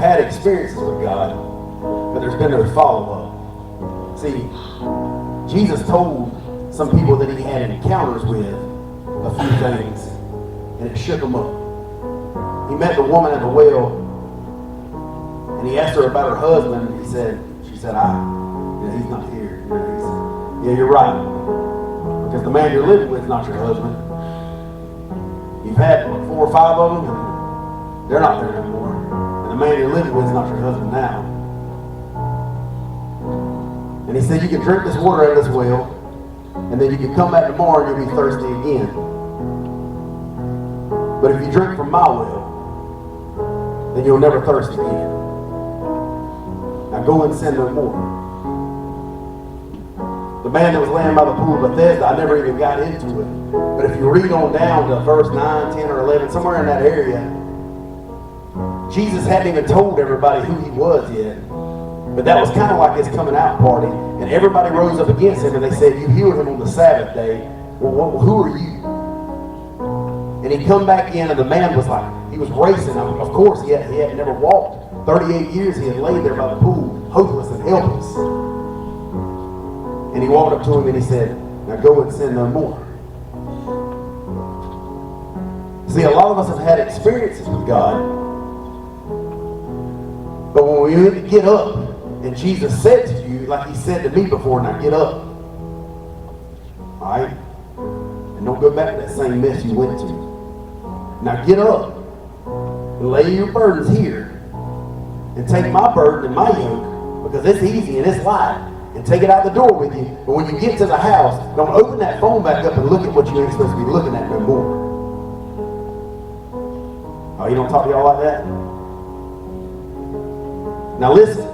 had experiences with God, but there's been no follow-up. See, Jesus told some people that he had encounters with a few things, and it shook him up. He met the woman at the well, and he asked her about her husband. She said, he's not here. Yeah, you're right. Because the man you're living with is not your husband. You've had 4 or 5 of them, and they're not there anymore. And the man you're living with is not your husband now. And he said, you can drink this water out of this well, and then you can come back tomorrow and you'll be thirsty again. But if you drink from my well, then you'll never thirst again. Now go and sin no more. The man that was laying by the pool of Bethesda, I never even got into it. But if you read on down to verse 9, 10, or 11, somewhere in that area, Jesus hadn't even told everybody who he was yet. But that was kind of like his coming out party. And everybody rose up against him and they said, you healed him on the Sabbath day. Well, who are you? And he come back in and the man was like, he was racing. Of course, he had never walked. 38 years he had laid there by the pool, hopeless and helpless. And he walked up to him and he said, now go and sin no more. See, a lot of us have had experiences with God. But when we need to get up, and Jesus said to you, like he said to me before, now get up. Alright? And don't go back to that same mess you went to. Now get up. And lay your burdens here. And take my burden and my yoke, because it's easy and it's light. And take it out the door with you. But when you get to the house, don't open that phone back up and look at what you ain't supposed to be looking at no more. Oh, you don't talk to y'all like that? Now listen,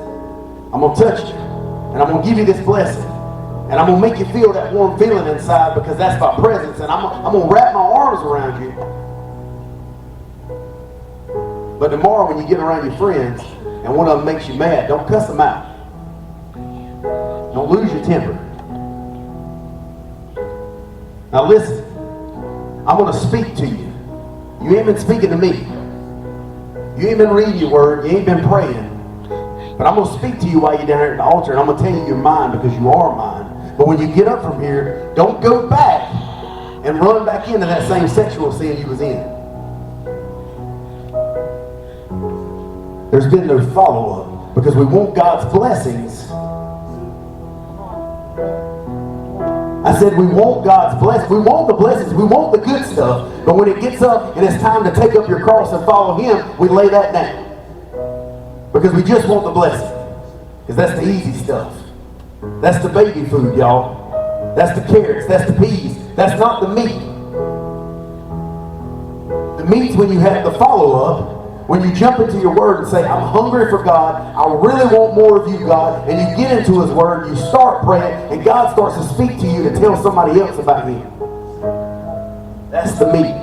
I'm going to touch you, and I'm going to give you this blessing, and I'm going to make you feel that warm feeling inside, because that's my presence, and I'm going to wrap my arms around you. But tomorrow when you get around your friends, and one of them makes you mad, don't cuss them out. Don't lose your temper. Now listen, I'm going to speak to you. You ain't been speaking to me. You ain't been reading your word. You ain't been praying. But I'm going to speak to you while you're down here at the altar, and I'm going to tell you you're mine because you are mine. But when you get up from here, don't go back and run back into that same sexual sin you was in. There's been no follow-up because we want God's blessings. I said we want God's blessings. We want the blessings. We want the good stuff. But when it gets up and it's time to take up your cross and follow him, we lay that down. Because we just want the blessing. Because that's the easy stuff. That's the baby food, y'all. That's the carrots. That's the peas. That's not the meat. The meat's when you have the follow-up. When you jump into your word and say, I'm hungry for God, I really want more of you, God, and you get into his word, you start praying, and God starts to speak to you to tell somebody else about him. That's the meat.